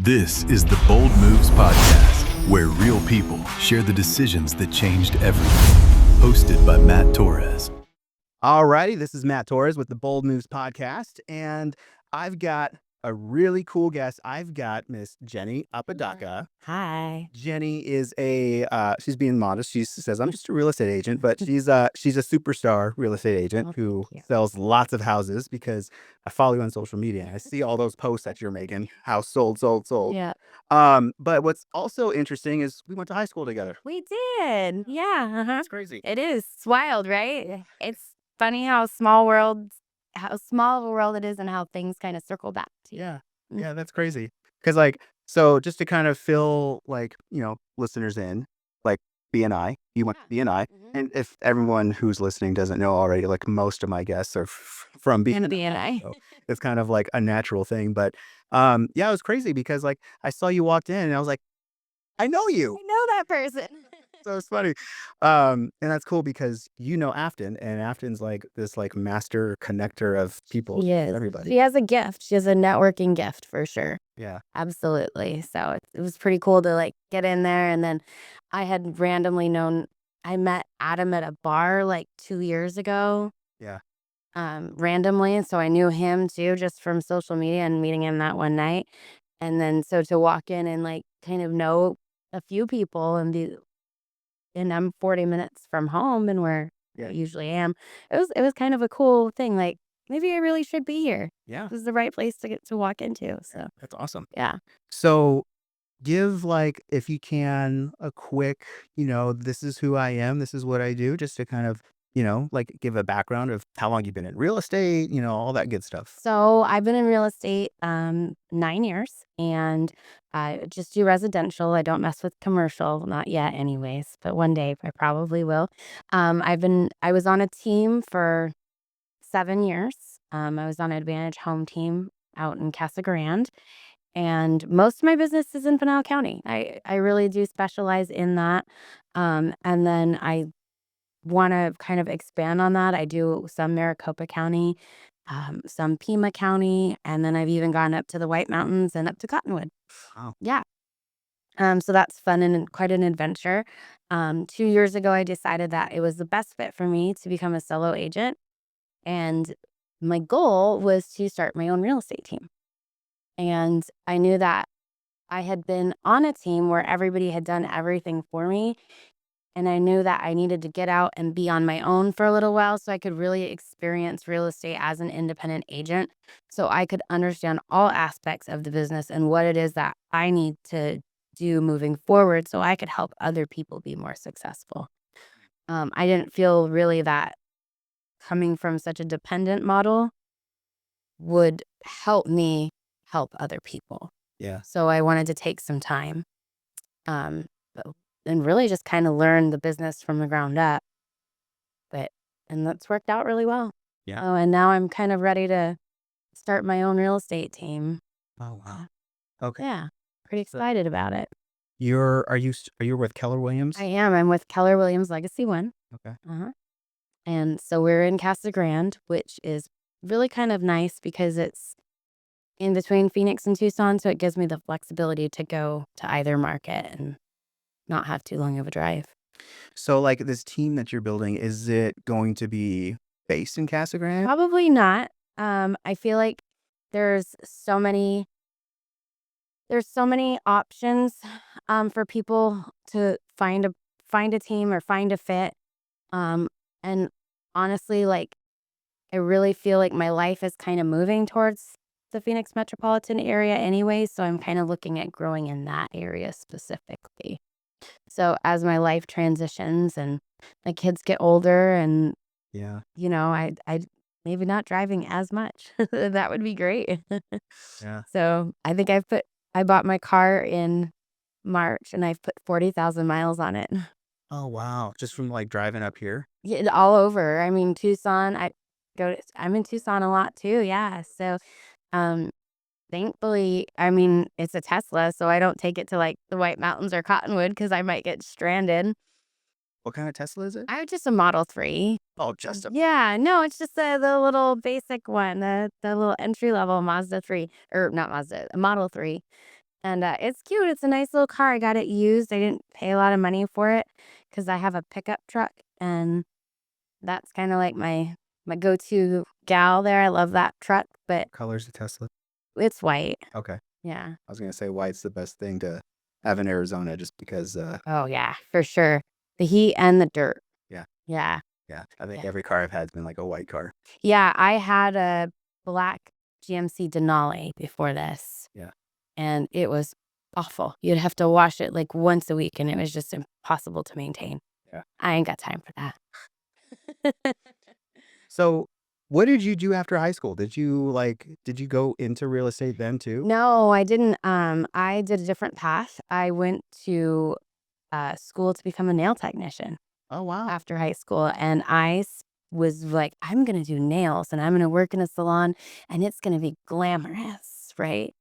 This is the Bold Moves Podcast, where real people share the decisions that changed everything. Hosted by Matt Torres. Alrighty, this is Matt Torres with the Bold Moves Podcast, and I've got a really cool guest. I've got Miss Jenny Apodaca. Hi. Jenny is she's being modest. She says, I'm just a real estate agent, but she's a superstar real estate agent who sells lots of houses because I follow you on social media. And I see all those posts that you're making, house sold. Yeah, But what's also interesting is we went to high school together. we did. Yeah. That's crazy. It is. It's wild, right? It's funny how small of a world it is and how things kind of circle back to you. Yeah, that's crazy. Because so just to kind of fill listeners in, like BNI, you went to BNI, and if everyone who's listening doesn't know already, like most of my guests are from And BNI, BNI. so it's kind of like a natural thing. But it was crazy because I saw you walked in and I was like, I know you. I know that person. So it's funny. And that's cool because you know Afton, and Afton's like this master connector of people, She is. everybody. She has a gift. She has a networking gift for sure. Yeah. Absolutely. So it was pretty cool to get in there. And then I had randomly I met Adam at a bar 2 years ago. Yeah. Randomly. So I knew him too, just from social media and meeting him that one night. And then so to walk in and kind of know a few people and I'm 40 minutes from home and where I usually am. It was kind of a cool thing. Maybe I really should be here. Yeah. This is the right place to get to walk into. So That's awesome. yeah. So give if you can a quick, this is who I am, this is what I do, just to kind of, give a background of how long you've been in real estate, all that good stuff. So I've been in real estate 9 years, and I just do residential. I don't mess with commercial, not yet anyways, but one day I probably will. I was on a team for 7 years. I was on an Advantage Home team out in Casa Grande, and most of my business is in Pinal County. I really do specialize in that. And then I want to kind of expand on that. I do some Maricopa County, some Pima County, and then I've even gone up to the White Mountains and up to Cottonwood. Wow. Yeah. So that's fun and quite an adventure. 2 years ago, I decided that it was the best fit for me to become a solo agent. And my goal was to start my own real estate team. And I knew that I had been on a team where everybody had done everything for me. And I knew that I needed to get out and be on my own for a little while so I could really experience real estate as an independent agent. So I could understand all aspects of the business and what it is that I need to do moving forward so I could help other people be more successful. I didn't feel really that coming from such a dependent model would help me help other people. Yeah. So I wanted to take some time. And really just kind of learn the business from the ground up. And that's worked out really well. Yeah. Oh, and now I'm kind of ready to start my own real estate team. Oh, wow. Okay. Yeah. Pretty excited about it. Are you with Keller Williams? I am. I'm with Keller Williams Legacy One. Okay. And so we're in Casa Grande, which is really kind of nice because it's in between Phoenix and Tucson. So it gives me the flexibility to go to either market and not have too long of a drive. So this team that you're building, is it going to be based in Casa Grande? Probably not. I feel like there's so many options for people to find a team or find a fit. And honestly, I really feel like my life is kind of moving towards the Phoenix metropolitan area anyway, so I'm kind of looking at growing in that area specifically. So as my life transitions and my kids get older and Yeah. I maybe not driving as much. That would be great. Yeah. So I think I bought my car in March and I've put 40,000 miles on it. Oh, wow. Just from driving up here? Yeah, all over. I mean, Tucson, I'm in Tucson a lot too. Yeah. So, thankfully, I mean, it's a Tesla, so I don't take it to the White Mountains or Cottonwood because I might get stranded. What kind of Tesla is it? I have just a Model 3. Oh, just a... Yeah, no, it's just the little basic one, the little entry level Mazda 3, or not Mazda, a Model 3. And it's cute. It's a nice little car. I got it used. I didn't pay a lot of money for it because I have a pickup truck, and that's kind of like my go-to gal there. I love that truck, but Colors the Tesla. it's white. Okay. Yeah. I was gonna say white's the best thing to have in Arizona, just because. Oh yeah, for sure. The heat and the dirt. Yeah. Yeah. Yeah. I think Yeah. every car I've had's been like a white car. Yeah. I had a black GMC Denali before this. Yeah. And it was awful. You'd have to wash it like once a week, and it was just impossible to maintain. Yeah. I ain't got time for that. So, what did you do after high school? Did you go into real estate then too? No, I didn't. I did a different path. I went to school to become a nail technician Oh wow. after high school, and was like, I'm gonna do nails, and I'm gonna work in a salon, and it's gonna be glamorous, right?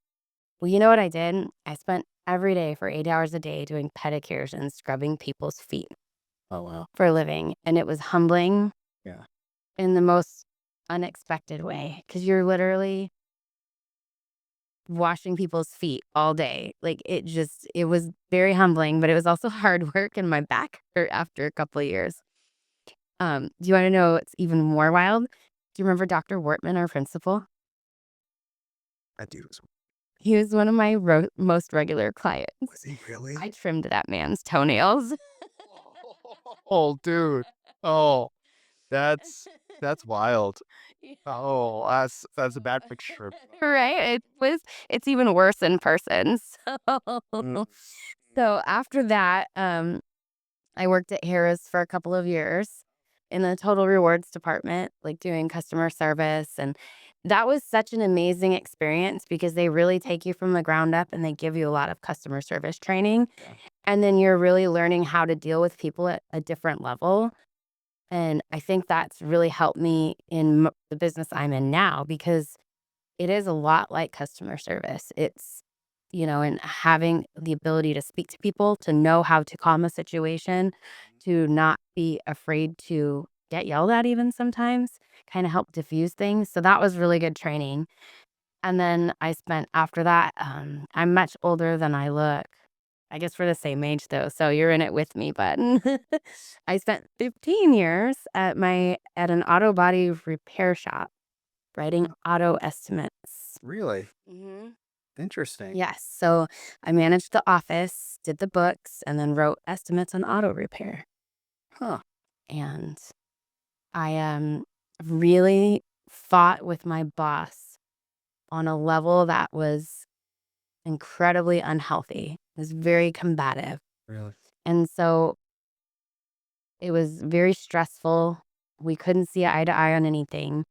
Well, you know what I did? I spent every day for 8 hours a day doing pedicures and scrubbing people's feet Oh wow. for a living, and it was humbling Yeah. in the most unexpected way, because you're literally washing people's feet all day. Like, it was very humbling, but it was also hard work, and my back hurt after a couple of years. Do you want to know what's even more wild? Do you remember Dr. Wortman, our principal? That dude was. He was one of my most regular clients. Was he really? I trimmed that man's toenails. Oh, dude. Oh, that's wild. Yeah. Oh, that's a bad picture. Right? It's even worse in person. Mm. So after that, I worked at Harris for a couple of years in the total rewards department, like doing customer service. And that was such an amazing experience because they really take you from the ground up, and they give you a lot of customer service training. Yeah. And then you're really learning how to deal with people at a different level. And I think that's really helped me in the business I'm in now, because it is a lot like customer service. It's, and having the ability to speak to people, to know how to calm a situation, to not be afraid to get yelled at even sometimes, kind of help diffuse things. So that was really good training. And then I spent after that, I'm much older than I look. I guess we're the same age though, so you're in it with me, but I spent 15 years at an auto body repair shop writing auto estimates. Really Hmm. interesting. Yes, so I managed the office, did the books, and then wrote estimates on auto repair. Huh. And I really fought with my boss on a level that was incredibly unhealthy. It was very combative. Really. And so it was very stressful. We couldn't see eye to eye on anything.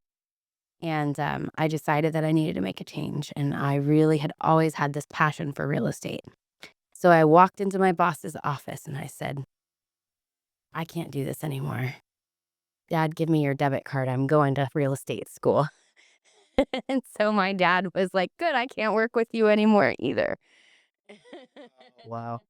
And I decided that I needed to make a change. And I really had always had this passion for real estate. So I walked into my boss's office and I said, I can't do this anymore. Dad, give me your debit card. I'm going to real estate school. And so my dad was like, good, I can't work with you anymore either. Wow.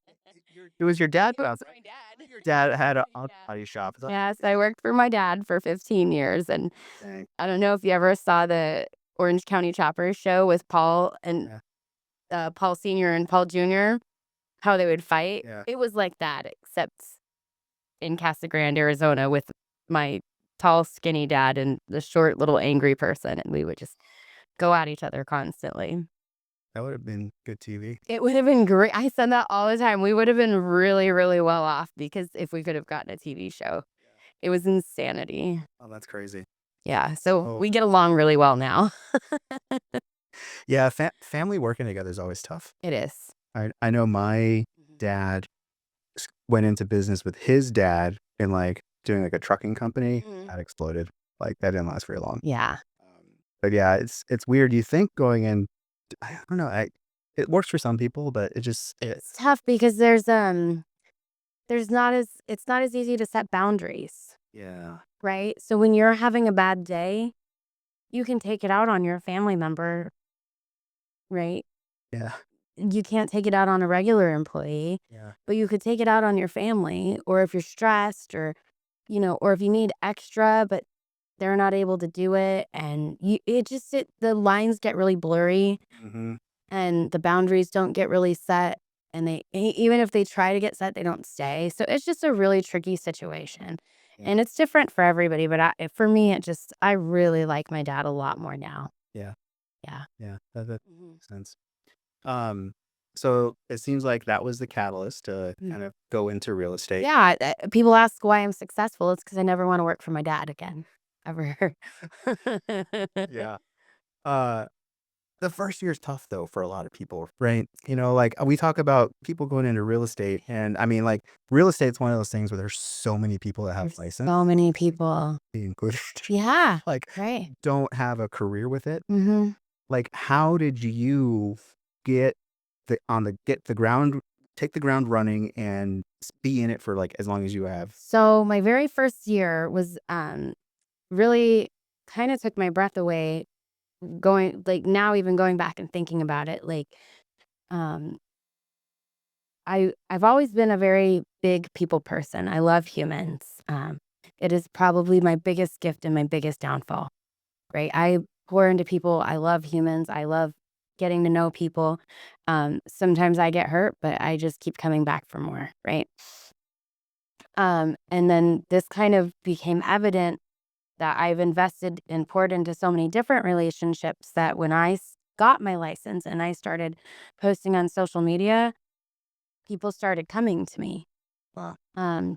It was your dad. It was my dad. Your dad had It a was my auto dad. body shop. Yes, I worked for my dad for 15 years. And Dang. I don't know if you ever saw the Orange County Choppers show with Paul and Paul Sr. and Paul Jr., how they would fight. Yeah. It was like that, except in Casa Grande, Arizona, with my tall, skinny dad and the short, little, angry person. And we would just go at each other constantly. That would have been good TV. It would have been great. I said that all the time. We would have been really, really well off, because if we could have gotten a TV show, it was insanity. Oh, that's crazy. Yeah. So Oh. we get along really well now. Yeah, family working together is always tough. It is. I know my dad went into business with his dad in doing a trucking company. Mhm. That exploded. That didn't last very long. Yeah. But yeah, it's weird. You think going in, I don't know. It works for some people, but it's Tough because it's not as easy to set boundaries, yeah. right? So when you're having a bad day, you can take it out on your family member, right? Yeah. You can't take it out on a regular employee, Yeah. but you could take it out on your family, or if you're stressed, or or if you need extra but they're not able to do it, and the lines get really blurry. Mm-hmm. and the boundaries don't get really set. And even if they try to get set, they don't stay. So it's just a really tricky situation. Yeah. And it's different for everybody. But for me, I really like my dad a lot more now. Yeah. Yeah. Yeah. That makes sense. So it seems like that was the catalyst to kind of go into real estate. Yeah. People ask why I'm successful. It's because I never want to work for my dad again. Ever. Yeah. The first year is tough though for a lot of people, right? Like we talk about people going into real estate, and I mean, like real estate's one of those things where there's so many people that have license, So many people. me included, Yeah. like Right. don't have a career with it. Mm-hmm. Like, how did you get get the ground, take the ground running, and be in it for like as long as you have? So my very first year was really kind of took my breath away. Even going back and thinking about it, um, I've always been a very big people person. I love humans. It is probably my biggest gift and my biggest downfall. Right? I pour into people. I love humans. I love getting to know people. Sometimes I get hurt, but I just keep coming back for more. Right? And then this kind of became evident that I've invested and poured into so many different relationships that when I got my license and I started posting on social media, people started coming to me. Wow. Um,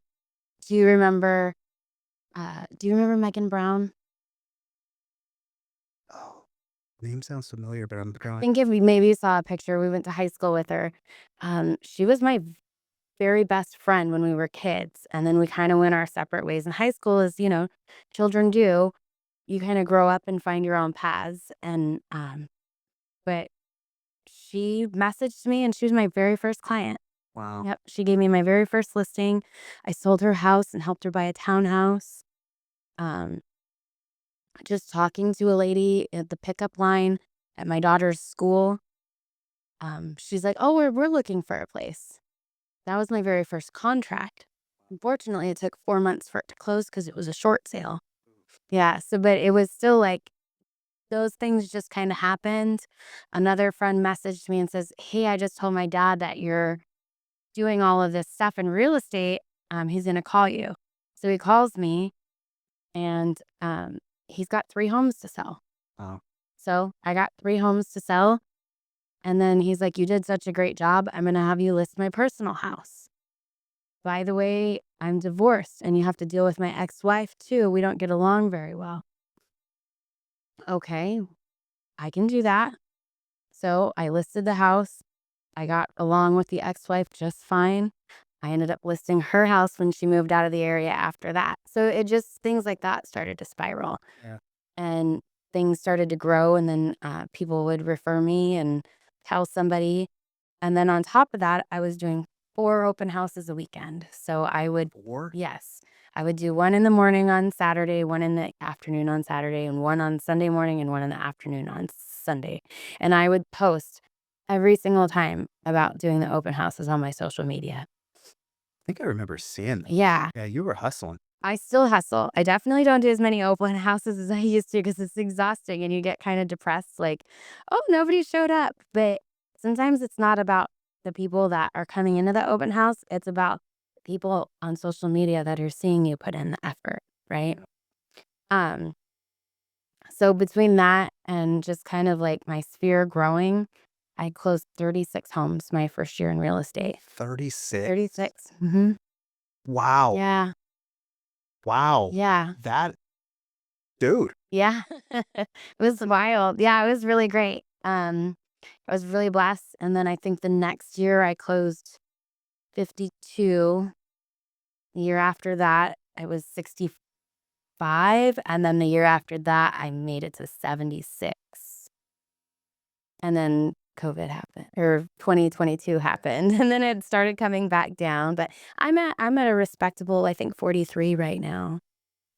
do you remember? Do you remember Megan Brown? Oh, name sounds familiar, but I'm I drawing. think if maybe you saw a picture, we went to high school with her. She was my very best friend when we were kids, and then we kind of went our separate ways. In high school, as children do, you kind of grow up and find your own paths. And but she messaged me, and she was my very first client. Wow. Yep, she gave me my very first listing. I sold her house and helped her buy a townhouse. Um, just talking to a lady at the pickup line at my daughter's school. She's like, "Oh, we're looking for a place." That was my very first contract. Unfortunately, it took 4 months for it to close because it was a short sale. Yeah, but it was still like those things just kind of happened. Another friend messaged me and says, "Hey, I just told my dad that you're doing all of this stuff in real estate. He's gonna call you." So he calls me, and he's got 3 homes to sell. Wow. So I got 3 homes to sell, and then he's like, "You did such a great job. I'm gonna have you list my personal house. By the way, I'm divorced, and you have to deal with my ex-wife too. We don't get along very well." Okay, I can do that. So I listed the house. I got along with the ex-wife just fine. I ended up listing her house when she moved out of the area after that. So things like that started to spiral, Yeah. and things started to grow. And then people would refer me and tell somebody. And then on top of that, I was doing 4 open houses a weekend. So yes, I would do one in the morning on Saturday, one in the afternoon on Saturday, and one on Sunday morning, and one in the afternoon on Sunday. And I would post every single time about doing the open houses on my social media. I think I remember seeing that. Yeah, Yeah, you were hustling. I still hustle. I definitely don't do as many open houses as I used to because it's exhausting and you get kind of depressed, like, oh, nobody showed up. But sometimes it's not about the people that are coming into the open house. It's about the people on social media that are seeing you put in the effort, right? Um, so between that and just kind of like my sphere growing, I closed 36 homes my first year in real estate. 36. 36. Mm-hmm. Wow. Yeah. Wow. Yeah. That dude. Yeah. It was wild. Yeah, it was really great. I was really blessed. And then I think the next year I closed 52. The year after that, I was 65. And then the year after that, I made it to 76. And then COVID happened, or 2022 happened. And then it started coming back down. But I'm at a respectable, I think, 43 right now.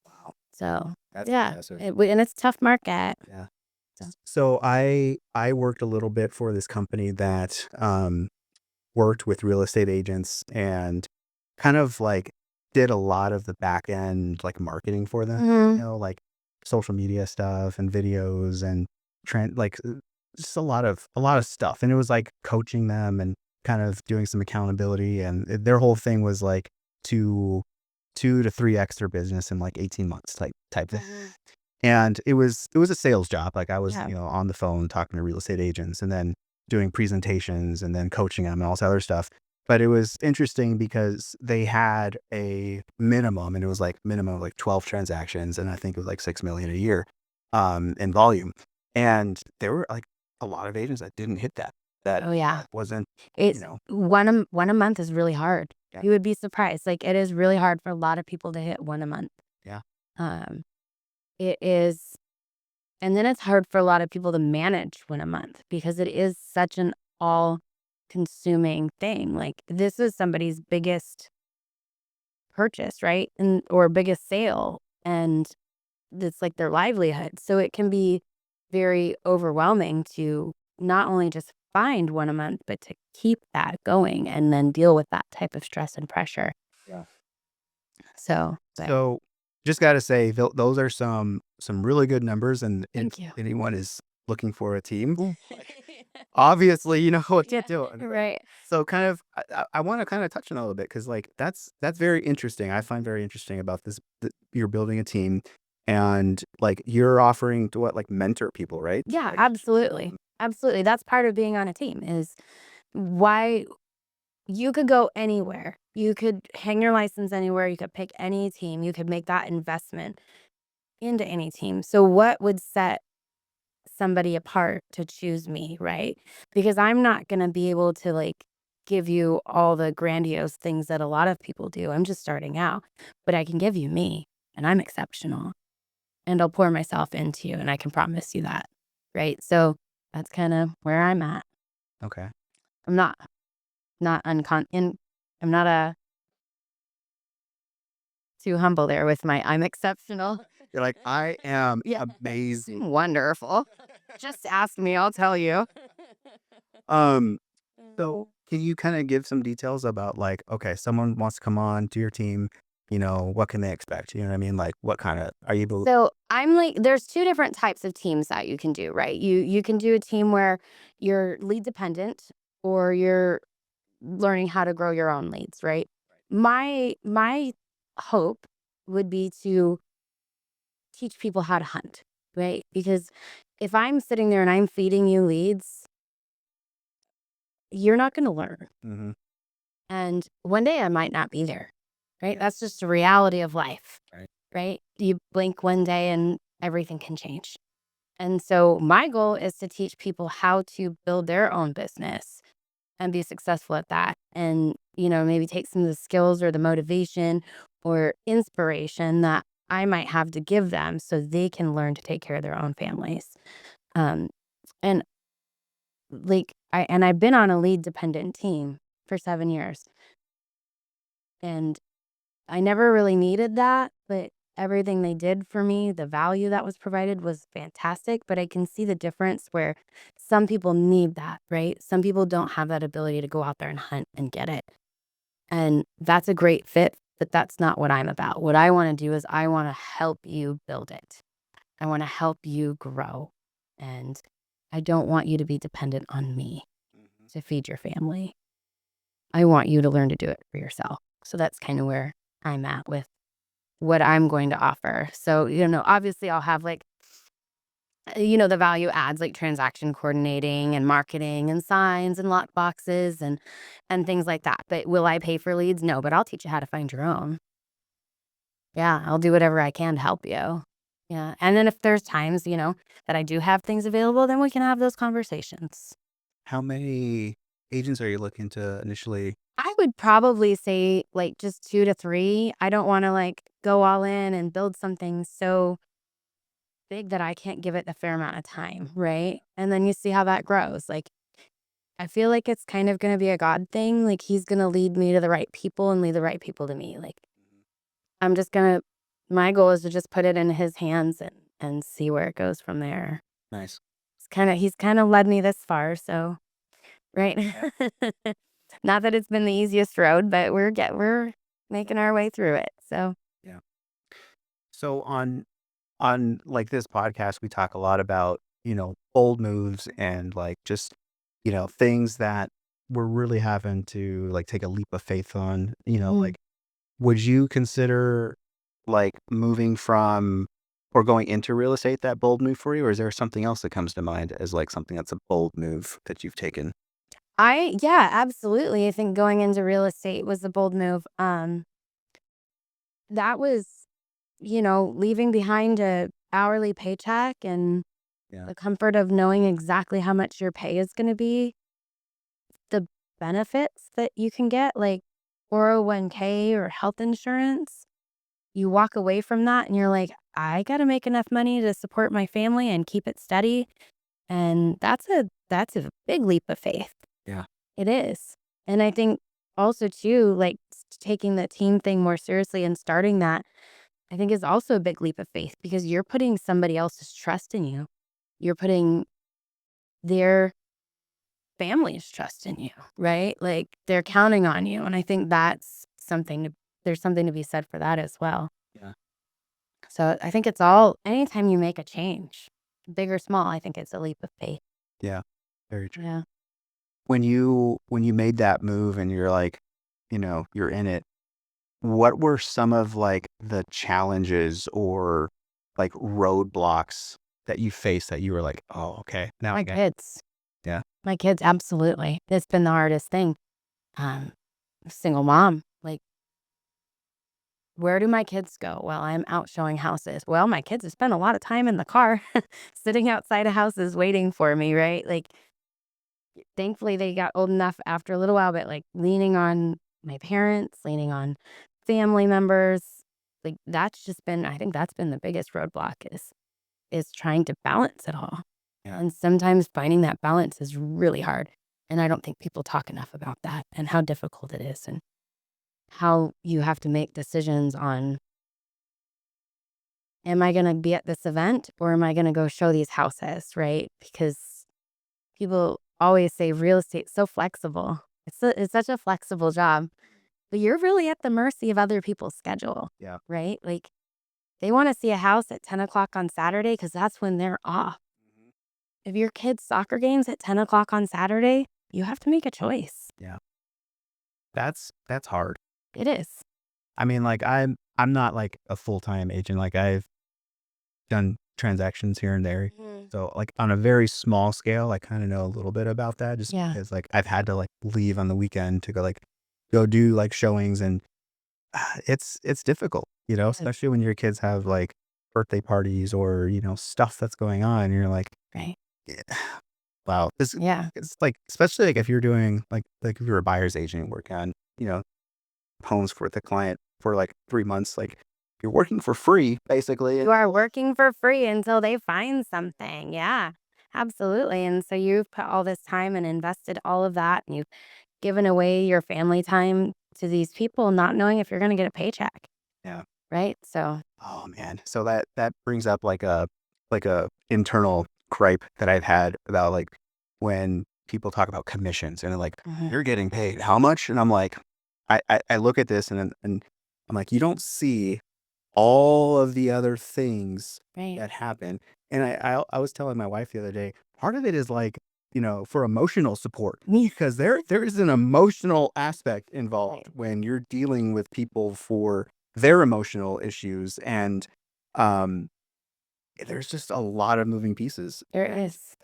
Wow. So That's yeah, impressive. and it's a tough market. Yeah. So. So I worked a little bit for this company that worked with real estate agents and kind of like did a lot of the back end like marketing for them, Mhm. like social media stuff and videos and just a lot of stuff. And it was like coaching them and kind of doing some accountability. And their whole thing was like to 2 to 3x their business in like 18 months type thing. And it was a sales job. Like I was, Yeah. on the phone talking to real estate agents and then doing presentations and then coaching them and all this other stuff. But it was interesting because they had a minimum, and it was like minimum of like 12 transactions, and I think it was like 6 million a year in volume. And there were like a lot of agents that didn't hit that. That Oh yeah. wasn't, It's one a month is really hard. Yeah. You would be surprised. Like it is really hard for a lot of people to hit one a month. Yeah. Um, it is, and then it's hard for a lot of people to manage one a month because it is such an all-consuming thing. Like this is somebody's biggest purchase, right? And or biggest sale, and it's like their livelihood. So it can be very overwhelming to not only just find one a month, but to keep that going and then deal with that type of stress and pressure. Yeah. So, but So just got to say, those are some really good numbers. And thank if you. anyone is looking for a team, obviously you know what to Yeah, do. right. So kind of, I want to kind of touch on that a little bit because like that's very interesting. I find very interesting about this. You're building a team, and like you're offering to like mentor people, right? Yeah, Like, absolutely. Absolutely. That's part of being on a team is why you could go anywhere. You could hang your license anywhere. You could pick any team. You could make that investment into any team. So what would set somebody apart to choose me, right? Because I'm not going to be able to like give you all the grandiose things that a lot of people do. I'm just starting out, but I can give you me, and I'm exceptional, and I'll pour myself into you, and I can promise you that, right? So that's kind of where I'm at. okay. I'm not I'm not too humble there with my I'm exceptional. You're like, I am Yeah. amazing. Wonderful. Just ask me, I'll tell you. Um, so can you kind of give some details about like, okay, someone wants to come on to your team, what can they expect? You know what I mean? Like what kind of, are you able? So I'm like, there's two different types of teams that you can do, right? You can do a team where you're lead dependent or you're learning how to grow your own leads, right? My hope would be to teach people how to hunt, right? Because if I'm sitting there and I'm feeding you leads, you're not going to learn. Mm-hmm. And one day I might not be there, right? That's just the reality of life, Right. right? You blink one day and everything can change. And so my goal is to teach people how to build their own business and be successful at that. And, maybe take some of the skills or the motivation or inspiration that I might have to give them so they can learn to take care of their own families. Um, and I've been on a lead dependent team for 7 years, and I never really needed that, but everything they did for me, the value that was provided was fantastic. But I can see the difference where some people need that, right? Some people don't have that ability to go out there and hunt and get it. And that's a great fit, but that's not what I'm about. What I want to do is I want to help you build it. I want to help you grow. And I don't want you to be dependent on me to feed your family. I want you to learn to do it for yourself. So that's kind of where I'm at with what I'm going to offer. So, obviously I'll have like, the value adds like transaction coordinating and marketing and signs and lock boxes and things like that. But will I pay for leads? No, but I'll teach you how to find your own. Yeah, I'll do whatever I can to help you. Yeah. And then if there's times, that I do have things available, then we can have those conversations. How many agents are you looking to initially? I would probably say like just 2 to 3. I don't want to like go all in and build something so big that I can't give it a fair amount of time, right? And then you see how that grows. Like I feel like it's kind of going to be a God thing. Like he's going to lead me to the right people and lead the right people to me. Like I'm just going to my goal is to just put it in his hands and see where it goes from there. Nice. He's kind of led me this far, so right. Not that it's been the easiest road, but we're making our way through it. So, Yeah. So on like this podcast, we talk a lot about bold moves and like just, things that we're really having to like take a leap of faith on, like, would you consider like moving from or going into real estate that bold move for you? Or is there something else that comes to mind as like something that's a bold move that you've taken? Yeah, absolutely. I think going into real estate was a bold move. That was, leaving behind a hourly paycheck and Yeah. the comfort of knowing exactly how much your pay is going to be, the benefits that you can get, like 401k or health insurance. You walk away from that and you're like, I got to make enough money to support my family and keep it steady. And that's a big leap of faith. Yeah. It is. And I think also too, like taking the team thing more seriously and starting that, I think is also a big leap of faith because you're putting somebody else's trust in you. You're putting their family's trust in you, right? Like they're counting on you. And I think there's something to be said for that as well. Yeah. So I think anytime you make a change, big or small, I think it's a leap of faith. Yeah. Very true. Yeah. When you made that move and you're like, you're in it, what were some of like the challenges or like roadblocks that you faced that you were like, oh, okay, now My I get it. kids. Yeah. My kids, absolutely. It's been the hardest thing. Single mom. Like, where do my kids go? Well, I'm out showing houses. Well, my kids have spent a lot of time in the car, sitting outside of houses waiting for me, right? Like, thankfully, they got old enough after a little while, but like leaning on my parents, leaning on family members, like I think that's been the biggest roadblock is trying to balance it all. Yeah. And sometimes finding that balance is really hard. And I don't think people talk enough about that and how difficult it is and how you have to make decisions on, am I going to be at this event or am I going to go show these houses, right? Because people always say real estate's so flexible. It's such a flexible job, but you're really at the mercy of other people's schedule, Yeah. right? Like they want to see a house at 10 o'clock on Saturday because that's when they're off. If your kid's soccer game's at 10 o'clock on Saturday, you have to make a choice. Yeah. That's hard. It is. I mean, like I'm not like a full-time agent. Like I've done transactions here and there. So like on a very small scale, I kind of know a little bit about that just Yeah. because like I've had to like leave on the weekend to go do like showings and it's difficult, especially when your kids have like birthday parties or, stuff that's going on. And you're like, Right. yeah, wow. Yeah. It's like, especially like if you're doing like if you're a buyer's agent working on, homes for the client for like 3 months, like you're working for free basically. You are working for free until they find something. Yeah, absolutely. And so you've put all this time and invested all of that, and you've given away your family time to these people, not knowing if you're going to get a paycheck. Yeah. Right. So, Oh man. So that brings up like a internal gripe that I've had about like when people talk about commissions and they're like, you're getting paid how much? And I'm like, I look at this and I'm like, you don't see all of the other things right. that happen. And I was telling my wife the other day, part of it is like, for emotional support because there is an emotional aspect involved Right. when you're dealing with people for their emotional issues. And um, there's just a lot of moving pieces. There is.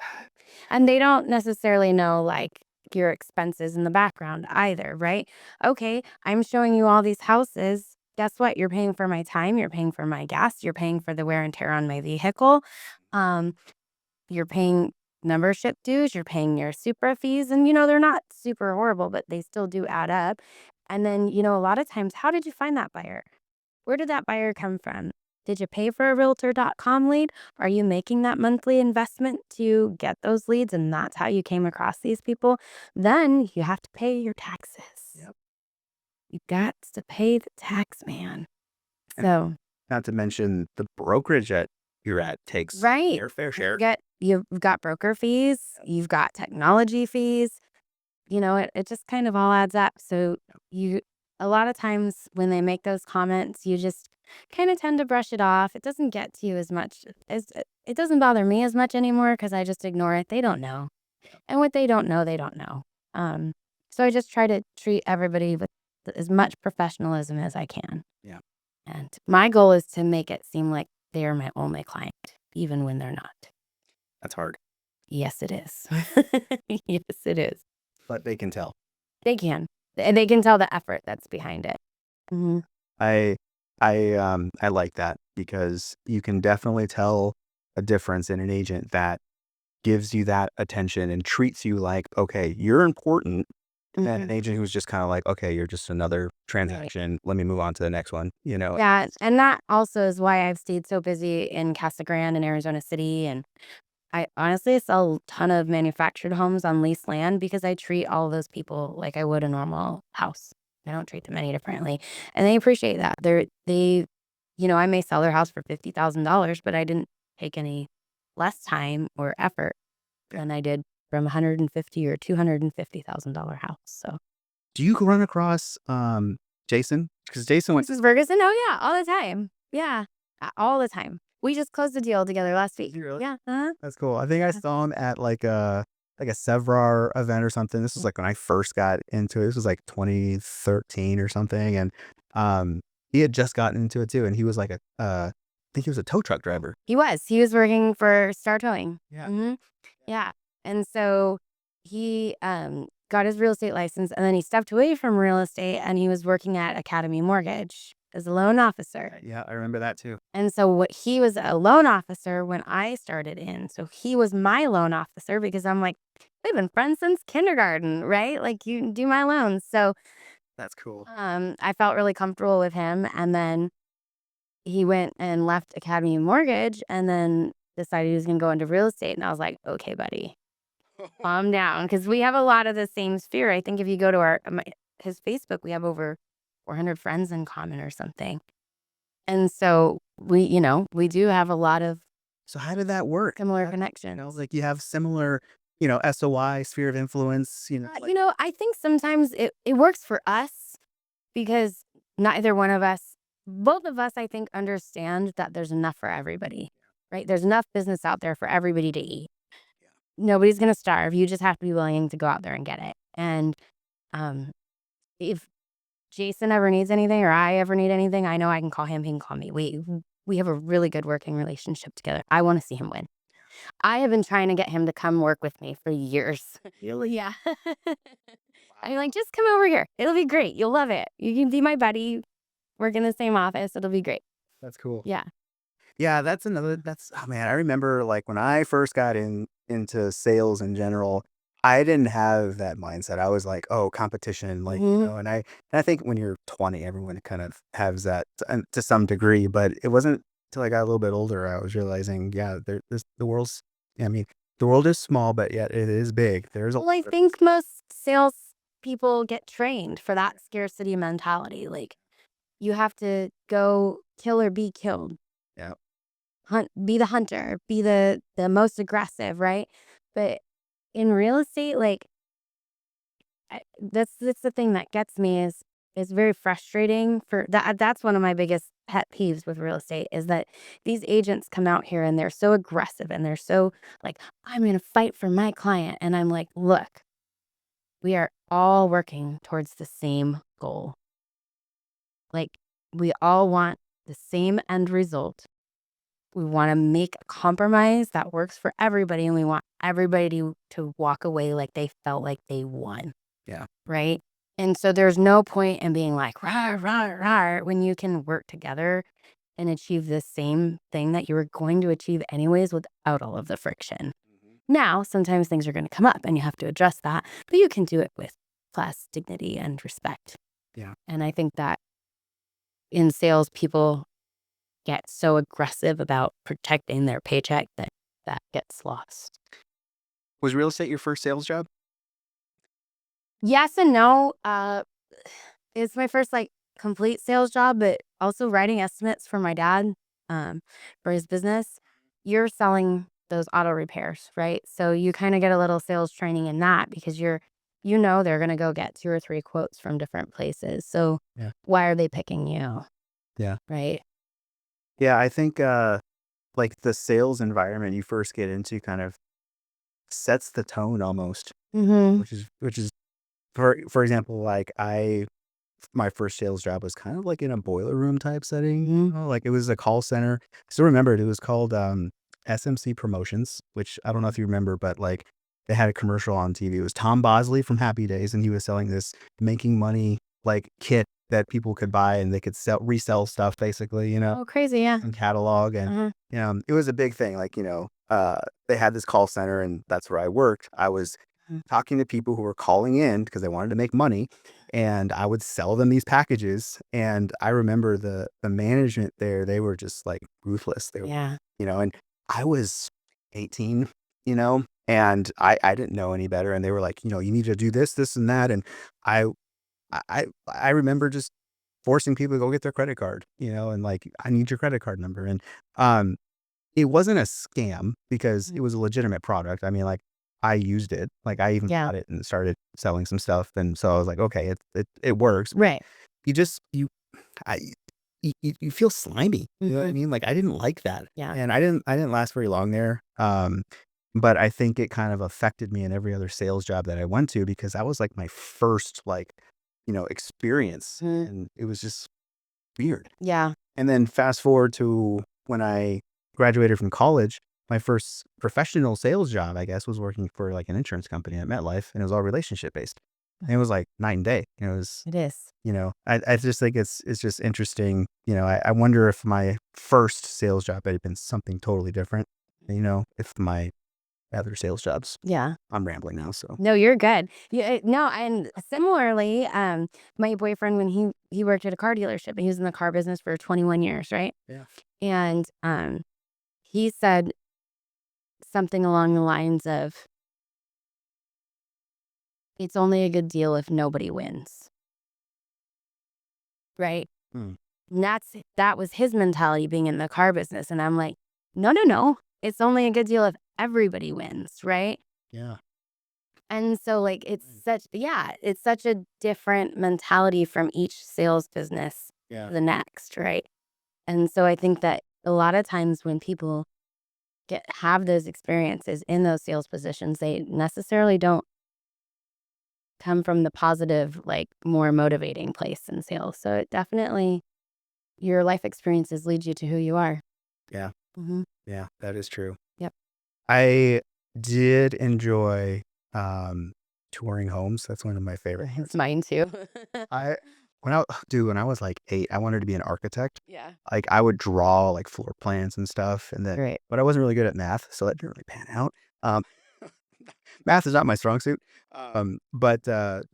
And they don't necessarily know like your expenses in the background either, right? Okay, I'm showing you all these houses. Guess what? You're paying for my time, you're paying for my gas, you're paying for the wear and tear on my vehicle. Um, you're paying membership dues, you're paying your super fees, and they're not super horrible, but they still do add up. And then, a lot of times, how did you find that buyer? Where did that buyer come from? Did you pay for a realtor.com lead? Are you making that monthly investment to get those leads and that's how you came across these people? Then you have to pay your taxes. Yep. You got to pay the tax man. And So, not to mention the brokerage that you're at takes right. their fair share. You've got broker fees, you've got technology fees. It just kind of all adds up. So a lot of times when they make those comments, you just kind of tend to brush it off. It doesn't get to you as much as it doesn't bother me as much anymore because I just ignore it. They don't know. And what they don't know, they don't know. So I just try to treat everybody with as much professionalism as I can. Yeah. And my goal is to make it seem like they are my only client, even when they're not. That's hard. Yes, it is. Yes, it is. But they can tell. They can. And they can tell the effort that's behind it. Mm-hmm. I like that because you can definitely tell a difference in an agent that gives you that attention and treats you like, okay, you're important. And an agent who's just kind of like, okay, you're just another transaction. Let me move on to the next one, you know? Yeah, and that also is why I've stayed so busy in Casa Grande and Arizona City. And I honestly sell a ton of manufactured homes on leased land because I treat all of those people like I would a normal house. I don't treat them any differently. And they appreciate that. I may sell their house for $50,000, but I didn't take any less time or effort than I did from $150,000 or $250,000 house. So Do you run across Jason? Because Jason went. this is Ferguson. Oh yeah, all the time. Yeah, all the time. We just closed a deal together last week. Did you really? Yeah. Uh-huh. That's cool. I think I saw him at like a Sevrar event or something. This was like when I first got into it. This was like 2013 or something, and he had just gotten into it too. And he was like I think he was a tow truck driver. He was. He was working for Star Towing. Yeah. Mm-hmm. Yeah. And so he got his real estate license, and then he stepped away from real estate, and he was working at Academy Mortgage as a loan officer. Yeah, I remember that too. And so he was a loan officer when I started in. So he was my loan officer because I'm like, we've been friends since kindergarten, right? Like you do my loans. So That's cool. I felt really comfortable with him. And then he went and left Academy Mortgage and then decided he was going to go into real estate. And I was like, okay, buddy, calm down. Because we have a lot of the same sphere. I think if you go to his Facebook, we have over 400 friends in common or something. And so we do have a lot of So how did that work? similar connections. Like you have similar, SOI, sphere of influence, I think sometimes it works for us because both of us, I think, understand that there's enough for everybody, right? There's enough business out there for everybody to eat. Nobody's going to starve. You just have to be willing to go out there and get it. And if Jason ever needs anything or I ever need anything, I know I can call him. He can call me. We have a really good working relationship together. I want to see him win. I have been trying to get him to come work with me for years. Really? Yeah. I'm like, just come over here. It'll be great. You'll love it. You can be my buddy. Work in the same office. It'll be great. That's cool. Yeah. Yeah, oh man, I remember like when I first got into sales in general, I didn't have that mindset. I was like, oh, competition, like, and I think when you're 20, everyone kind of has that to some degree, but it wasn't till I got a little bit older, I was realizing, yeah, the world is small, but yet it is big. There's a Well, I think most sales people get trained for that scarcity mentality. Like, you have to go kill or be killed. Yeah. Be the hunter, be the most aggressive, right? But in real estate, like that's the thing that gets me is it's very frustrating for that. That's one of my biggest pet peeves with real estate is that these agents come out here and they're so aggressive and they're so like, I'm going to fight for my client. And I'm like, look, we are all working towards the same goal. Like we all want the same end result. We want to make a compromise that works for everybody, and we want everybody to walk away like they felt like they won. Yeah. Right? And so there's no point in being like, rah, rah, rah, when you can work together and achieve the same thing that you were going to achieve anyways without all of the friction. Now, sometimes things are going to come up and you have to address that, but you can do it with class, dignity, and respect. Yeah. And I think that in sales, people get so aggressive about protecting their paycheck that gets lost. Was real estate your first sales job? Yes and no. It's my first complete sales job, but also writing estimates for my dad for his business. You're selling those auto repairs, right? So you kind of get a little sales training in that because they're going to go get 2 or 3 quotes from different places. So Yeah. why are they picking you? Yeah. Right. Yeah, I think like the sales environment you first get into kind of sets the tone almost, Mm-hmm. which is for example, like my first sales job was kind of like in a boiler room type setting, like it was a call center. I still remember it. It was called SMC Promotions, which I don't know if you remember, but like they had a commercial on TV. It was Tom Bosley from Happy Days, and he was selling this making money like kit that people could buy and they could resell stuff basically, Oh, crazy. Yeah. and catalog. And Uh-huh. it was a big thing. Like, they had this call center and that's where I worked. I was talking to people who were calling in because they wanted to make money, and I would sell them these packages. And I remember the management there, they were just like ruthless. They were, Yeah. and I was 18, and I didn't know any better. And they were like, you need to do this, this, and that. And I I remember just forcing people to go get their credit card, and like, I need your credit card number. And um it wasn't a scam because it was a legitimate product. I mean, like, I used it. Like, I even Yeah. bought it and started selling some stuff. And so I was like, okay, it works. Right. You just I you feel slimy. You know what I mean? Like, I didn't like that. Yeah. And I didn't last very long there. But I think it kind of affected me in every other sales job that I went to because that was like my first like, experience. And it was just weird. Yeah. And then fast forward to when I graduated from college, my first professional sales job, I guess, was working for like an insurance company at MetLife, and it was all relationship based. And it was like night and day. It was, It is. I just think it's just interesting. I wonder if my first sales job had been something totally different, if my other sales jobs. Yeah. I'm rambling now, so. No, you're good. Yeah, no, and similarly, my boyfriend, when he worked at a car dealership, and he was in the car business for 21 years, right? Yeah. And he said something along the lines of, "It's only a good deal if nobody wins." Right? Hmm. And that was his mentality being in the car business, and I'm like, "No, no, no. It's only a good deal if everybody wins," right? Yeah. And so like it's such a different mentality from each sales business Yeah. to the next, right? And so I think that a lot of times when people have those experiences in those sales positions, they necessarily don't come from the positive, like more motivating place in sales. So it definitely, your life experiences lead you to who you are. Yeah. Mm-hmm. Yeah. That is true. Yep. I did enjoy touring homes. That's one of my favorite It's parts. mine too. I when I was like 8, I wanted to be an architect. Yeah. Like, I would draw like floor plans and stuff, Right. but I wasn't really good at math, so that didn't really pan out. Um, math is not my strong suit. But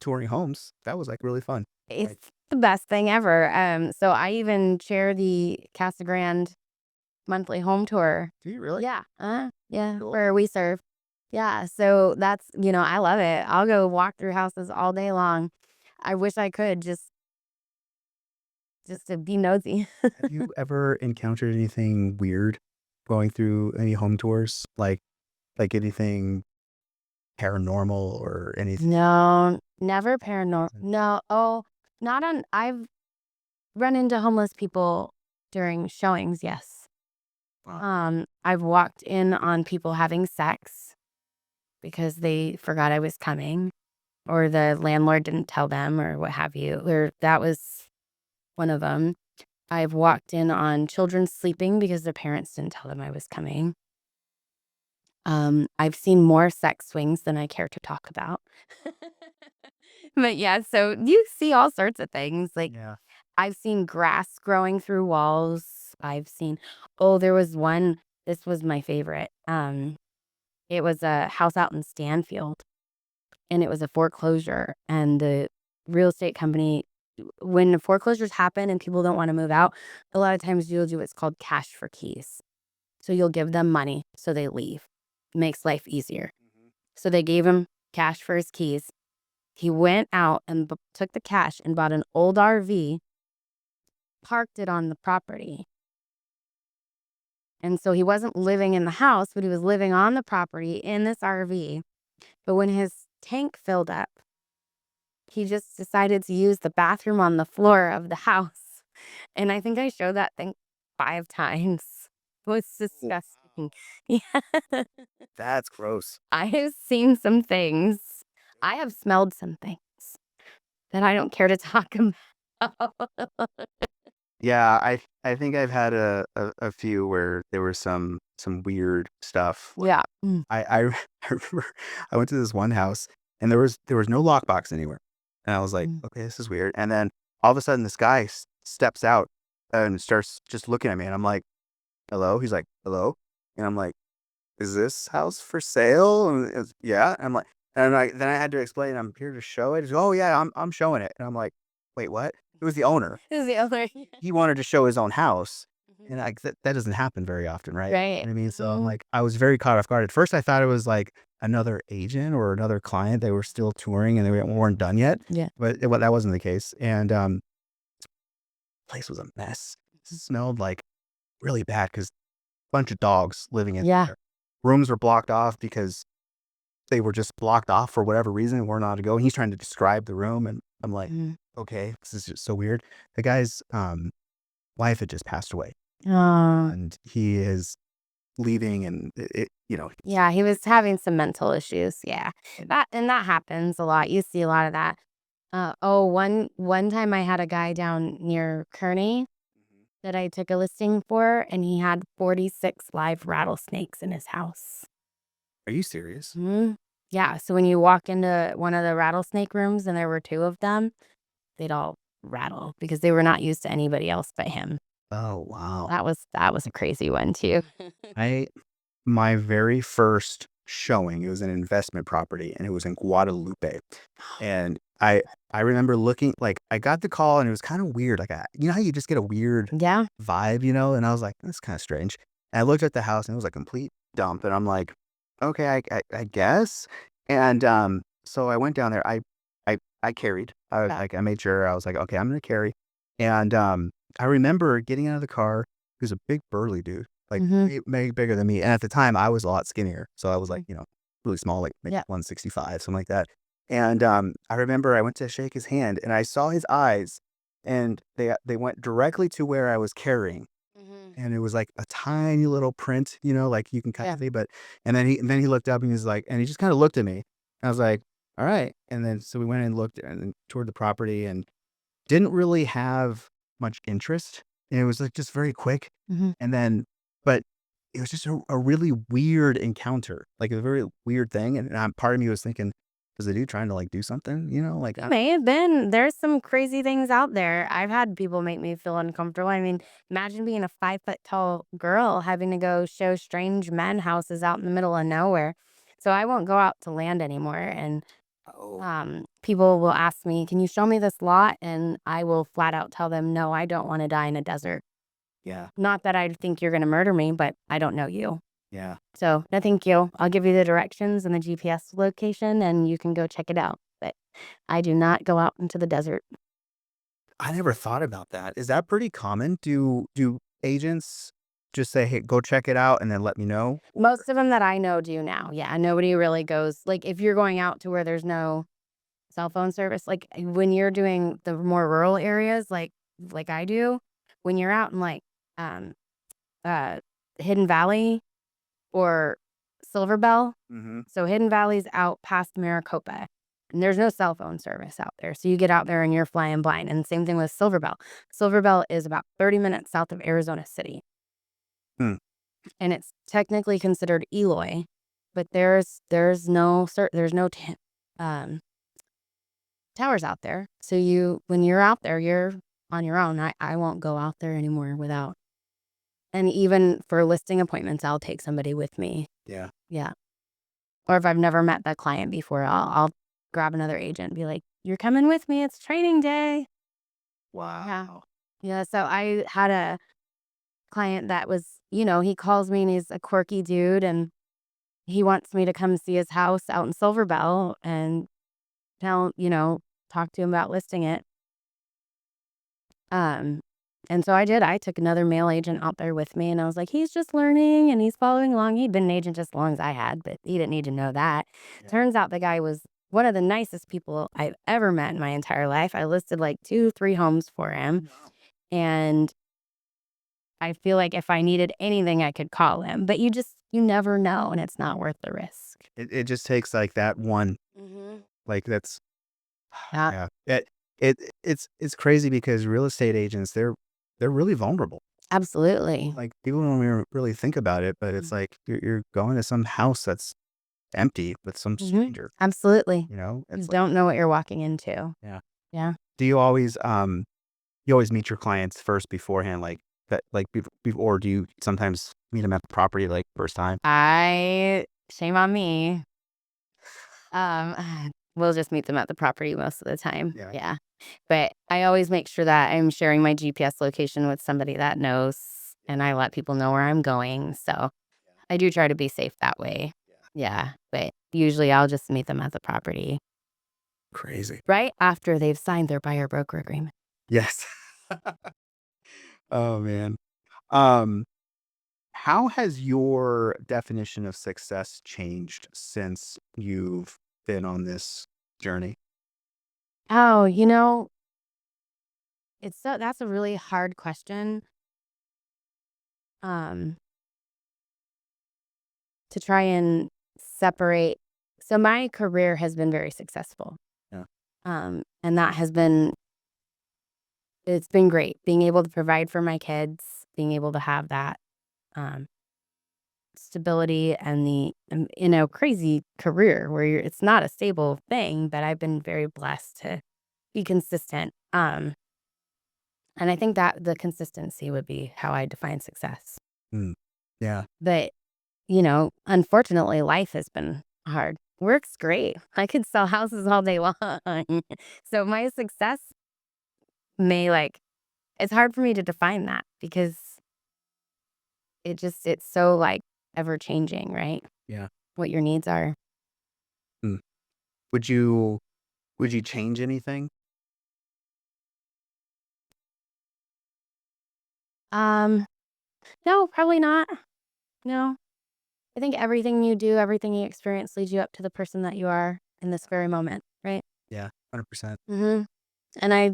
touring homes, that was like really fun. It's the best thing ever. So I even chair the Casa Grande monthly home tour. Do you really? Yeah. Yeah. Cool. Where we serve. Yeah. So that's, I love it. I'll go walk through houses all day long. I wish I could just to be nosy. Have you ever encountered anything weird going through any home tours? Like anything paranormal or anything? No, never paranormal. No. Oh, I've run into homeless people during showings. Yes. Wow. I've walked in on people having sex because they forgot I was coming, or the landlord didn't tell them, or what have you. Or that was one of them. I've walked in on children sleeping because their parents didn't tell them I was coming. I've seen more sex swings than I care to talk about. But yeah, so you see all sorts of things. Like, Yeah. I've seen grass growing through walls. There was one, this was my favorite. It was a house out in Stanfield, and it was a foreclosure, and the real estate company, when foreclosures happen and people don't want to move out, a lot of times you'll do what's called cash for keys. So you'll give them money so they leave. Makes life easier. So they gave him cash for his keys. He went out and took the cash and bought an old RV, parked it on the property. And so he wasn't living in the house, but he was living on the property in this RV. But when his tank filled up, he just decided to use the bathroom on the floor of the house. And I think I showed that thing 5 times. It was disgusting. Yeah. That's gross. I have seen some things. I have smelled some things that I don't care to talk about. Yeah, I think I've had a few where there was some weird stuff. Yeah. Mm. I I remember I went to this one house and there was no lockbox anywhere. And I was like, Mm. okay, this is weird. And then all of a sudden this guy steps out and starts just looking at me. And I'm like, hello? He's like, hello? And I'm like, is this house for sale? And yeah. Then I had to explain, I'm here to show it. He's, oh yeah, I'm showing it. And I'm like, wait, what? It was the owner. This is the other. He wanted to show his own house. Mhm. And that doesn't happen very often, right? Right. You know what I mean? So I'm Mhm. like, I was very caught off guard. At first I thought it was like another agent or another client. They were still touring and they weren't done yet. Yeah. But that wasn't the case. And the place was a mess. It smelled like really bad because a bunch of dogs living in Yeah. there. Rooms were blocked off because they were just blocked off for whatever reason and weren't allowed to go. And he's trying to describe the room. And I'm like, Mhm. okay, this is just so weird. The guy's wife had just passed away Oh. and he is leaving and Yeah, he was having some mental issues. Yeah. That happens a lot. You see a lot of that. One time I had a guy down near Kearney that I took a listing for, and he had 46 live rattlesnakes in his house. Are you serious? Mhm. Yeah, so when you walk into one of the rattlesnake rooms and there were 2 of them, they'd all rattle because they were not used to anybody else but him. Oh, wow. That was a crazy one too. My very first showing, it was an investment property and it was in Guadalupe. And I remember looking, like, I got the call and it was kind of weird. Like, you know how you just get a weird Yeah. vibe, and I was like, that's kind of strange. And I looked at the house and it was a complete dump. And I'm like, okay, I guess. And so I went down there. I carried. Yeah. I made sure I was like, okay, I'm gonna carry. And I remember getting out of the car. He was a big burly dude, like Mhm. way bigger than me. And at the time, I was a lot skinnier, so I was like, really small, like maybe Yeah. 165, something like that. And I remember I went to shake his hand, and I saw his eyes, and they went directly to where I was carrying. Mhm. And it was like a tiny little print, like you can kind Yeah. of see, but and then he looked up and he was like, and he just kind of looked at me. I was like, all right. And then so we went and looked and toured the property and didn't really have much interest. And it was like just very quick. Mhm. And then, but it was just a really weird encounter, like a very weird thing. And part of me was thinking, was the dude trying to like do something, like, It may have been. There's some crazy things out there. I've had people make me feel uncomfortable. I mean, imagine being a 5 foot tall girl having to go show strange men houses out in the middle of nowhere. So I won't go out to land anymore. And oh, people will ask me, "Can you show me this lot?" And I will flat out tell them, "No, I don't want to die in a desert. yeah, Not that I think you're going to murder me, but I don't know you. yeah. So no, thank you. I'll give you the directions and the GPS location, and you can go check it out. But I do not go out into the desert." I never thought about that. Is that pretty common? Do agents just say, "Hey, go check it out and then let me know"? Most of them that I know do now. Yeah, nobody really goes like, if you're going out to where there's no cell phone service, like, when you're doing the more rural areas, like I do, when you're out in, like, um, uh, Hidden Valley or Silver Bell. Mhm. So Hidden Valley's out past Maricopa, and there's no cell phone service out there, so you get out there and you're flying blind, and same thing with Silver Bell. Silver Bell is about 30 minutes south of Arizona City. Hmm. And it's technically considered Eloy, but there's no um, towers out there. So when you're out there, you're on your own. I won't go out there anymore without. And even for listing appointments, I'll take somebody with me. Yeah. Yeah. Or if I've never met that client before, I'll grab another agent and be like, "You're coming with me. It's training day." Yeah. Wow. Yeah. So I had a client that was, he calls me and he's a quirky dude, and he wants me to come see his house out in Silver Bell and talk to him about listing it. Um, and so I did. I took another male agent out there with me, and I was like, he's just learning and he's following along. He'd been an agent just as long as I had, but he didn't need to know that. Yeah. Turns out the guy was one of the nicest people I've ever met in my entire life. I listed like 2, 3 homes for him, and I feel like if I needed anything, I could call him. But you never know, and it's not worth the risk. It just takes like that one, like that's, Yeah. yeah. It's crazy because real estate agents, they're really vulnerable. Absolutely. Like people don't really think about it, but it's like you're going to some house that's empty with some stranger. Absolutely. You know, You it's like, don't know what you're walking into. yeah. Yeah. Do you always meet your clients first beforehand, like that, like or do you sometimes meet them at the property like first time? Shame on me. We'll just meet them at the property most of the time. Yeah. Yeah. But I always make sure that I'm sharing my GPS location with somebody that knows, and I let people know where I'm going. So I do try to be safe that way. Yeah. But usually I'll just meet them at the property Crazy. right after they've signed their buyer broker agreement. Yes. Oh man. Um, how has your definition of success changed since you've been on this journey? Oh, that's a really hard question. Um, to try and separate. So my career has been very successful. Yeah. And it's been great being able to provide for my kids, being able to have that, um, stability and crazy career where it's not a stable thing, but I've been very blessed to be consistent. And I think that the consistency would be how I define success. Mm. Yeah. But, unfortunately, life has been hard. Work's great. I could sell houses all day long. So my success it's hard for me to define that because it's so ever changing, right? Yeah. What your needs are. Mm. Would you change anything? No, probably not. No. I think everything you do, everything you experience leads you up to the person that you are in this very moment, right? Yeah, 100%. And I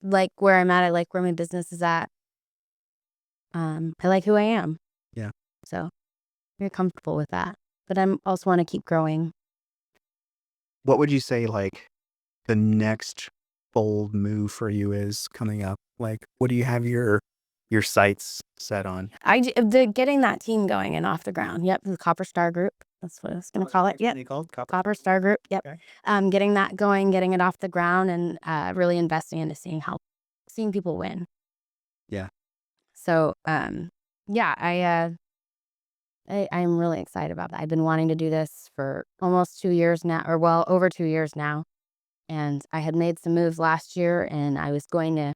like where I'm at. I like where my business is at. I like who I am. Yeah. So very comfortable with that. But I'm also want to keep growing. What would you say like the next bold move for you is coming up? Like, what do you have your sights set on? Getting that team going and off the ground. Yep, the Copper Star Group. That's what I was going to call it. Yep, Called Copper Star Group. Yep. Okay. Getting that going, getting it off the ground, and really investing into seeing people win. Yeah. So, yeah, I'm really excited about that. I've been wanting to do this for almost 2 years now, or well, over 2 years now. And I had made some moves last year, and I was going to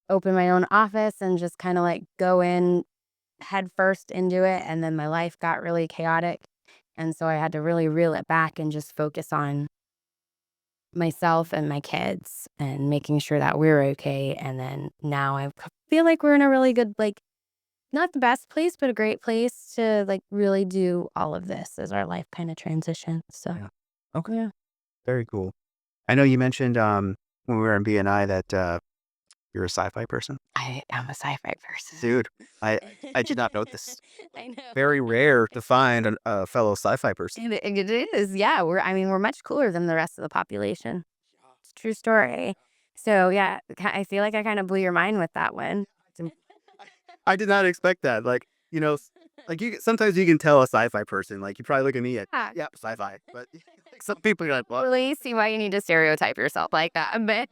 open my own office and just kind of go in head first into it. And then my life got really chaotic. And so I had to really reel it back and just focus on myself and my kids and making sure that we're okay. And then now I feel like we're in a really good, not the best place, but a great place to really do all of this as our life kind of transitions. So, Yeah. Okay. yeah. Very cool. I know you mentioned when we were in BNI that you're a sci-fi person. I am a sci-fi person. Dude, I did not know this. I know. Very rare to find a fellow sci-fi person. It is. Yeah. We're much cooler than the rest of the population. It's a true story. So, yeah, I feel like I kind of blew your mind with that one. I did not expect that. Like, like sometimes you can tell a sci-fi person. Like you probably look at me at Yeah. yeah, sci-fi, but like, some people are like, what? Really see why you need to stereotype yourself like that. But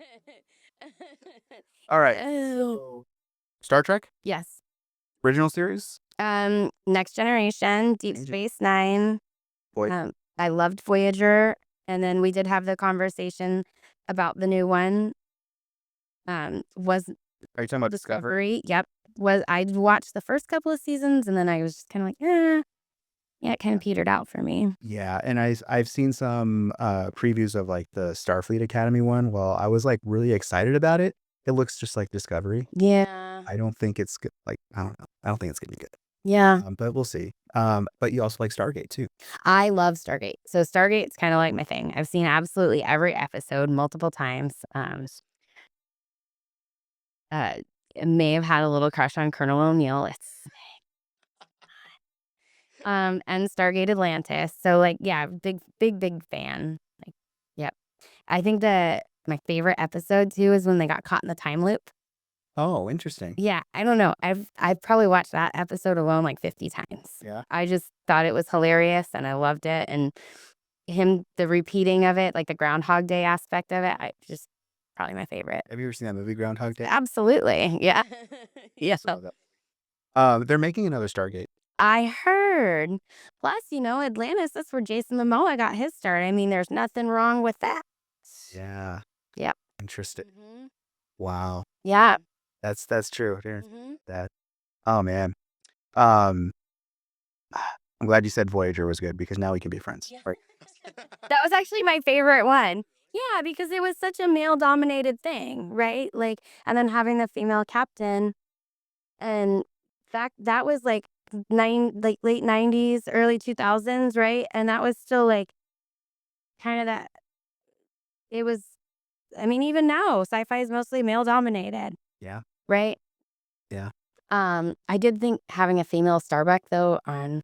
All right. Oh. So, Star Trek Yes. original series. Next Generation, Deep Agent. Space Nine. Boy, I loved Voyager, and then we did have the conversation about the new one. Was are you talking about Discovery? Discovery? Yep. I watched the first couple of seasons, and then I was just kind of like, yeah, it kind of petered out for me. Yeah, and I've seen some previews of like the Starfleet Academy one. Well, I was like really excited about it. It looks just like Discovery. Yeah. I don't think it's good. Like I don't know. I don't think it's gonna be good. Yeah. But we'll see. But you also like Stargate too. I love Stargate. So Stargate's kind of like my thing. I've seen absolutely every episode multiple times. Uh, may have had a little crush on Colonel O'Neill. And Stargate Atlantis. So like, yeah, big fan. Like, yep. I think that my favorite episode too is when they got caught in the time loop. Oh, interesting. Yeah, I don't know. I've probably watched that episode alone like 50 times. Yeah. I just thought it was hilarious and I loved it. And the repeating of it, like the Groundhog Day aspect of it, probably my favorite. Have you ever seen that movie Groundhog Day? Absolutely. Yeah. Yeah. They're making another Stargate. I heard. Plus, Atlantis, that's where Jason Momoa got his start. I mean, there's nothing wrong with that. Yeah. Yep. Interesting. Mm-hmm. Wow. Yeah. That's true. Mm-hmm. That. Oh man. Um, I'm glad you said Voyager was good because now we can be friends. Yeah. Right. That was actually my favorite one. Yeah, because it was such a male-dominated thing, right? Like, and then having the female captain, and that was like late 90s, early 2000s, right? And that was still like kind of that. It was. I mean, even now, sci-fi is mostly male-dominated. Yeah. Right? Yeah. I did think having a female Starbuck though on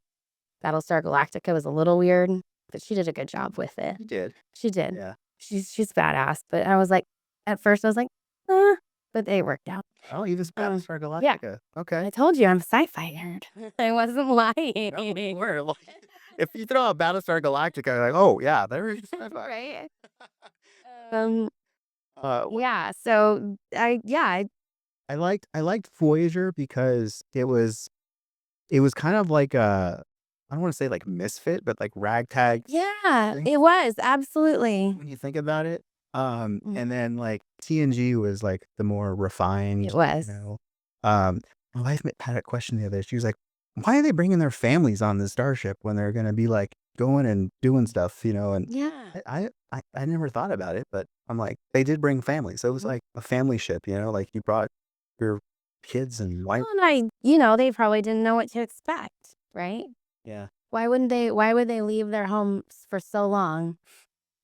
Battlestar Galactica was a little weird, but she did a good job with it. You did. She did. Yeah. She's badass. But I was like, at first I was like, but they worked out. Oh, even Battlestar Galactica. Yeah. Okay. I told you I'm a sci-fi nerd. I wasn't lying. No, you were. If you throw out Battlestar Galactica, like, oh yeah, there is sci-fi. Right. What- Yeah. So I I liked Voyager because it was kind of like I don't want to say like misfit, but like ragtag yeah, thing. it was absolutely. When you think about it. Mm. And then like TNG was like the more refined. It was. My wife had a question the other day. She was like, "Why are they bringing their families on this starship when they're gonna be like going and doing stuff?" And Yeah. I never thought about it, but I'm like, they did bring families. So it was like a family ship. Like you brought your kids and wife. Well, and they probably didn't know what to expect, right? Yeah. Why would they leave their homes for so long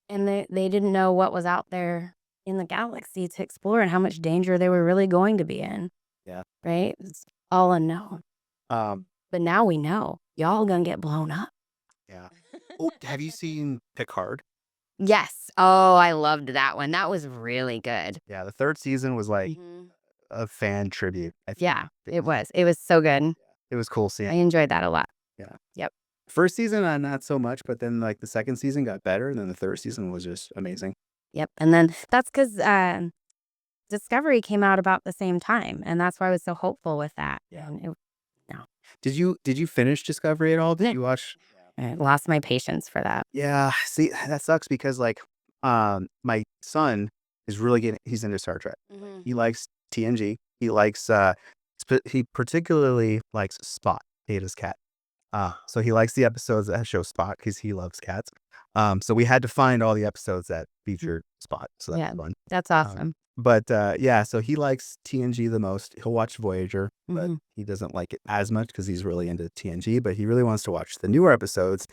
and they didn't know what was out there in the galaxy to explore and how much danger they were really going to be in, Yeah. right? It's all unknown. Um. But now we know. Y'all gonna get blown up. Yeah. Oh, have you seen Picard? Yes. Oh, I loved that one. That was really good. Yeah. The third season was like a fan tribute. I think. Yeah, it was. It was so good. It was cool I seeing. enjoyed that a lot. Yeah. Yep. First season, not so much, but then like the second season got better, and then the third season was just amazing. Yep. And then that's because Discovery came out about the same time, and that's why I was so hopeful with that. Yeah. And Did you finish Discovery at all? Did you watch? I lost my patience for that. Yeah. See, that sucks because like, my son is really he's into Star Trek. He likes TNG. He likes he particularly likes Spot, Data's cat. So he likes the episodes that show Spot because he loves cats. So we had to find all the episodes that featured Spot. So that's Yeah. fun. That's awesome. But yeah, so he likes TNG the most. He'll watch Voyager, but Mhm. he doesn't like it as much because he's really into TNG, but he really wants to watch the newer episodes.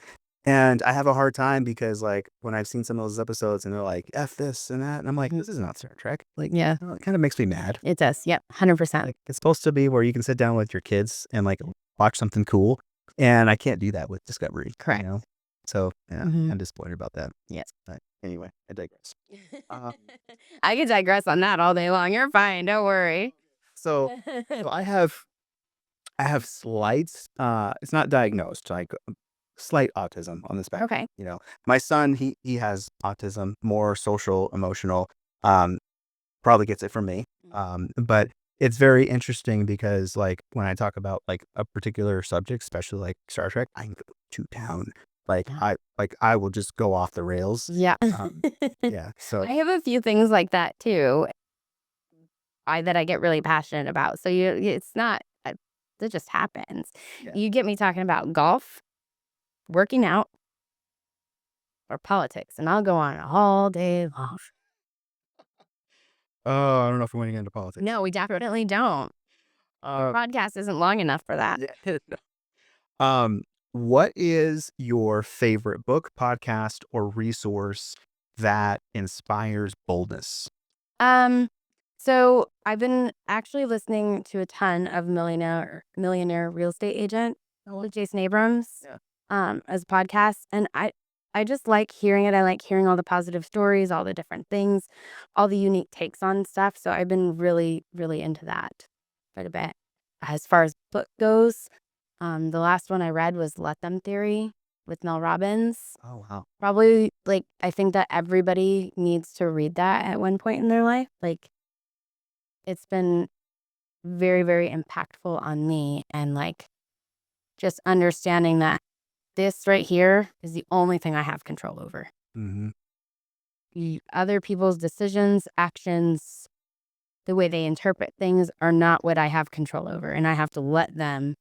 And I have a hard time because like when I've seen some of those episodes and they're like, F this and that, and I'm like, this is not Star Trek. Like, Yeah. it kind of makes me mad. It does. Yep. 100%. Like it's supposed to be where you can sit down with your kids and like watch something cool. And I can't do that with Discovery. Correct. So yeah, Mhm. I'm disappointed about that. Yes. But anyway, I digress. I could digress on that all day long. You're fine. Don't worry. So I have slight, it's not diagnosed, like slight autism on the spectrum. Okay. My son, he has autism, more social, emotional, probably gets it from me. But it's very interesting because like when I talk about like a particular subject, especially like Star Trek, I can go to town. Like I will just go off the rails. Yeah. Yeah. So I have a few things like that too. That I get really passionate about. So it's not, it just happens. Yeah. You get me talking about golf, working out, or politics, and I'll go on all day long. oh, I don't know if we want to get into politics. No, we definitely don't. Podcast isn't long enough for that. What is your favorite book, podcast, or resource that inspires boldness? So I've been actually listening to a ton of millionaire real estate agent with Jason Abrams Yeah. as a podcast. And I just like hearing it. I like hearing all the positive stories, all the different things, all the unique takes on stuff. So I've been really, really into that quite a bit. As far as book goes, the last one I read was Let Them Theory with Mel Robbins. Oh, wow. Probably like I think that everybody needs to read that at one point in their life. Like it's been very, very impactful on me, and like just understanding that this right here is the only thing I have control over. Mm-hmm. Other people's decisions, actions, the way they interpret things are not what I have control over, and I have to let them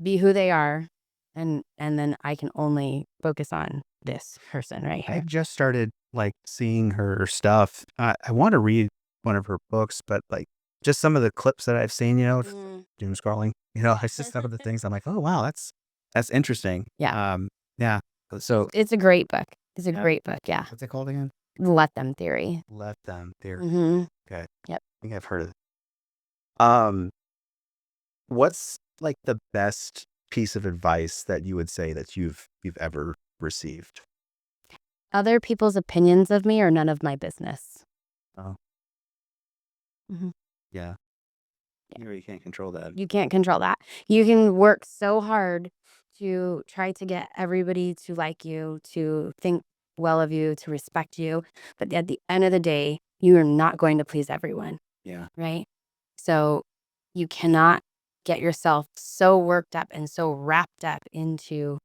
be who they are, and then I can only focus on this person right here. I've just started like seeing her stuff. I want to read one of her books, but like just some of the clips that I've seen, doom scrolling, it's just some of the things I'm like, oh wow, that's interesting. Yeah. Yeah. So It's a great book. It's a Yeah. great book. Yeah. what's it called again? Let Them Theory. Let Them Theory. Mm-hmm. Okay. Yep. I think I've heard of it. What's like the best piece of advice that you would say that you've ever received? Other people's opinions of me are none of my business. Oh, Mhm. yeah. You can't control that. You can't control that. You can work so hard to try to get everybody to like you, to think well of you, to respect you. But at the end of the day, you are not going to please everyone, Yeah. right? So you cannot get yourself so worked up and so wrapped up into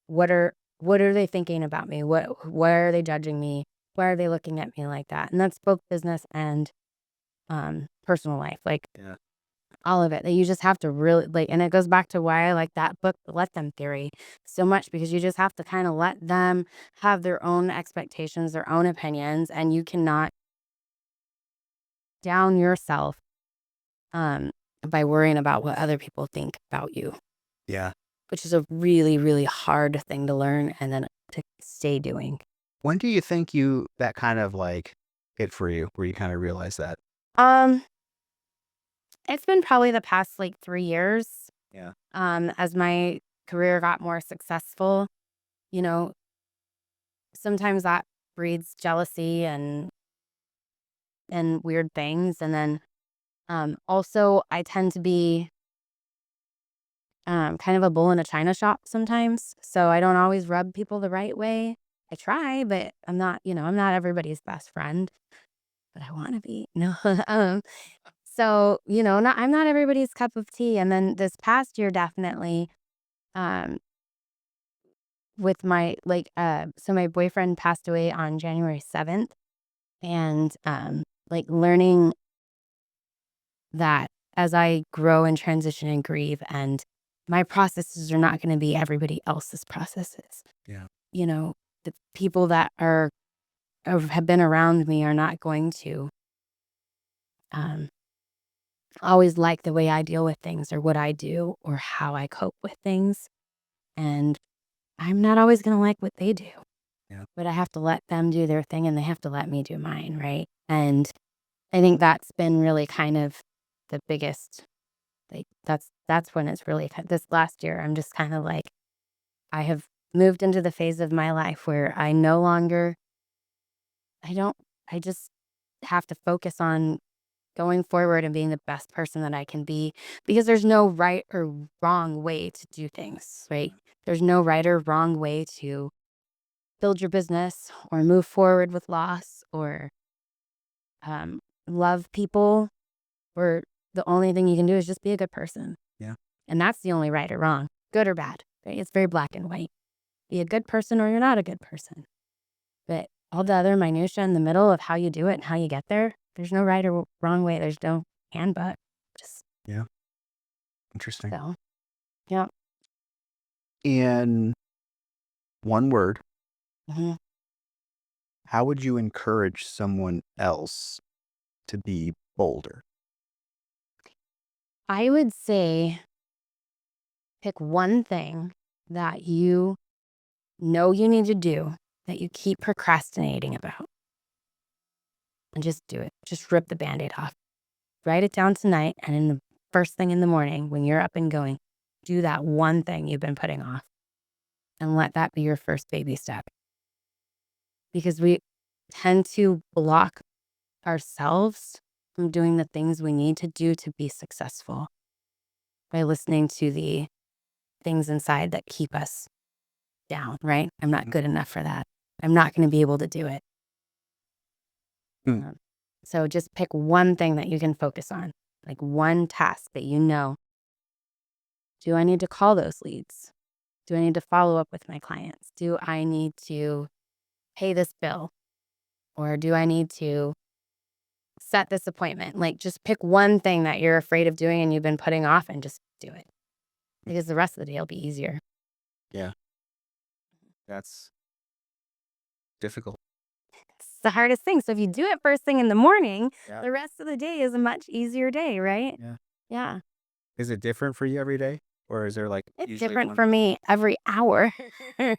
what are they thinking about me? Why are they judging me? Why are they looking at me like that? And that's both business and personal life. Like Yeah. all of it, that you just have to really like, and it goes back to why I like that book, The Let Them Theory, so much, because you just have to kind of let them have their own expectations, their own opinions, and you cannot down yourself by worrying about what other people think about you, Yeah. which is a really, really hard thing to learn and then to stay doing. When do you think that kind of like hit for you, where you kind of realize that? Um, it's been probably the past like 3 years. Yeah. As my career got more successful, you know, sometimes that breeds jealousy and weird things. And then also I tend to be kind of a bull in a china shop sometimes. So I don't always rub people the right way. I try, but I'm not, I'm not everybody's best friend, but I want to be. No. So, I'm not everybody's cup of tea. And then this past year, definitely, um, with my so my boyfriend passed away on January 7th, and like learning that as I grow and transition and grieve, and my processes are not going to be everybody else's processes. Yeah. The people that have been around me are not going to um always like the way I deal with things or what I do or how I cope with things, and I'm not always going to like what they do. Yeah. But I have to let them do their thing, and they have to let me do mine, right? And I think that's been really kind of the biggest, like, that's when it's really, this last year, I'm just kind of like, I have moved into the phase of my life where I no longer, I just have to focus on going forward and being the best person that I can be, because there's no right or wrong way to do things, right? There's no right or wrong way to build your business or move forward with loss or love people, or the only thing you can do is just be a good person. Yeah. And that's the only right or wrong, good or bad, right? It's very black and white. Be a good person or you're not a good person. But all the other minutia in the middle of how you do it and how you get there, there's no right or wrong way. There's no handbook. Just Yeah. Interesting. so, yeah. In one word, hmm how would you encourage someone else to be bolder? I would say pick one thing that you know you need to do that you keep procrastinating about. and just do it. Just rip the Band-Aid off. Write it down tonight, and in the first thing in the morning, when you're up and going, do that one thing you've been putting off. And let that be your first baby step. Because we tend to block ourselves from doing the things we need to do to be successful by listening to the things inside that keep us down, right? I'm not good enough for that. I'm not going to be able to do it. So just pick one thing that you can focus on, like one task that you know. Do I need to call those leads? Do I need to follow up with my clients? Do I need to pay this bill? Or do I need to set this appointment? Like, just pick one thing that you're afraid of doing and you've been putting off and just do it. Because the rest of the day will be easier. Yeah. That's difficult. It's the hardest thing. So if you do it first thing in the morning, Yeah. the rest of the day is a much easier day, right? Yeah. Yeah. Is it different for you every day? Or is there like It's usually different one? for me every hour. I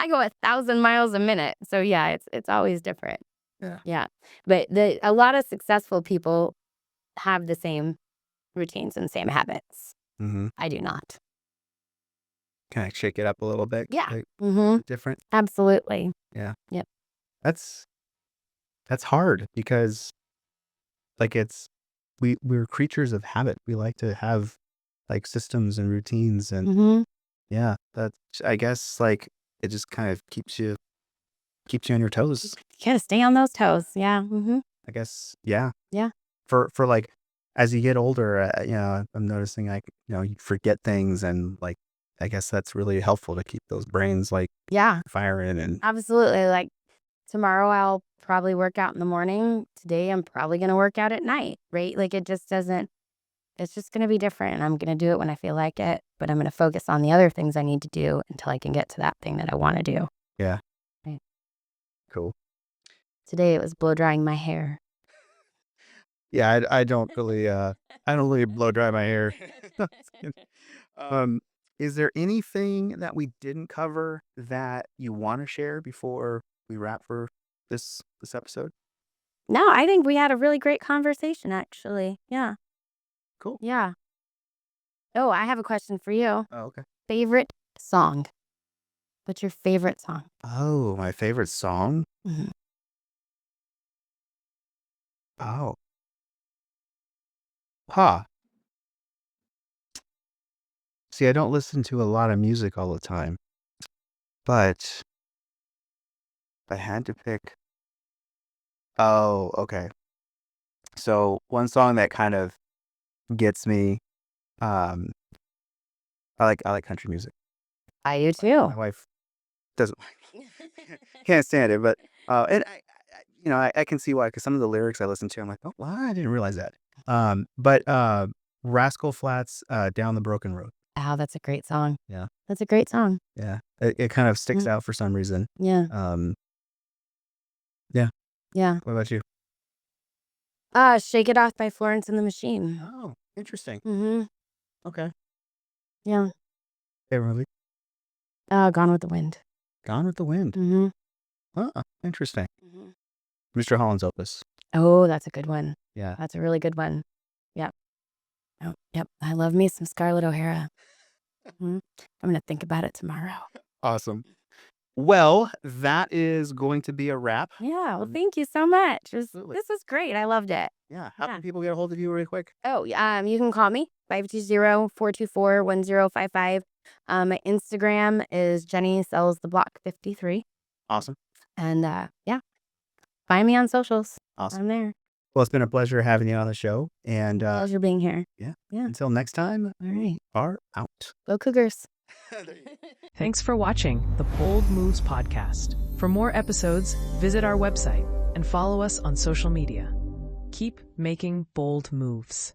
go 1,000 miles a minute. So yeah, it's always different. Yeah. Yeah. But a lot of successful people have the same routines and same habits. Mm-hmm. I do not. Kind of shake it up a little bit. Yeah. Like, Mm-hmm. different. Absolutely. Yeah. Yep. That's hard because like we're creatures of habit. We like to have like systems and routines and Mm-hmm. yeah, that's I guess like it just kind of keeps you on your toes. You gotta stay on those toes. Yeah. Mm-hmm. I guess yeah. Yeah. For like as you get older, I'm noticing like you forget things and like I guess that's really helpful to keep those brains like Yeah. firing and Absolutely. Like tomorrow I'll probably work out in the morning. Today I'm probably gonna work out at night, right? Like it just doesn't. It's just going to be different. I'm going to do it when I feel like it, but I'm going to focus on the other things I need to do until I can get to that thing that I want to do. yeah. Right. Cool. Today it was blow drying my hair. Yeah, I don't really blow dry my hair. Is there anything that we didn't cover that you want to share before we wrap for this episode? No, I think we had a really great conversation, actually. Yeah. Cool. Yeah. Oh, I have a question for you. Oh, okay. Favorite song? What's your favorite song? Oh, my favorite song? Mm-hmm. Oh. Huh. See, I don't listen to a lot of music all the time, but if I had to pick. Oh, okay. So one song that kind of gets me, um, I like country music. I do My too. wife doesn't can't stand it, but and I can see why because some of the lyrics I listen to, I'm like, oh, well, I didn't realize that. But Rascal Flatts, "Down the Broken Road." Oh, that's a great song. Yeah, That's a great song. yeah, it kind of sticks out for some reason. Yeah. Yeah. Yeah. What about you? Shake It Off by Florence and the Machine. Oh, interesting. Mm-hmm. Okay. Yeah. Favorite movie? Gone with the Wind. Gone with the Wind. Mm-hmm. Oh, interesting. Mm-hmm. Mr. Holland's Opus. Oh, that's a good one. Yeah. That's a really good one. Yep. Oh, yep. I love me some Scarlett O'Hara. I'm going to think about it tomorrow. Awesome. Well, that is going to be a wrap. Yeah. Well, thank you so much. Absolutely. This was great. I loved it. Yeah. How Yeah. can people get a hold of you really quick? Oh, you can call me 520-424-1055. My Instagram is Jenny Sells the Block 53. Awesome. And yeah, find me on socials. Awesome. I'm there. Well, it's been a pleasure having you on the show. And Pleasure being here. yeah. Yeah. Until next time, All right. are out. Go Cougars. Thanks for watching the Bold Moves podcast. For more episodes, visit our website and follow us on social media. Keep making bold moves.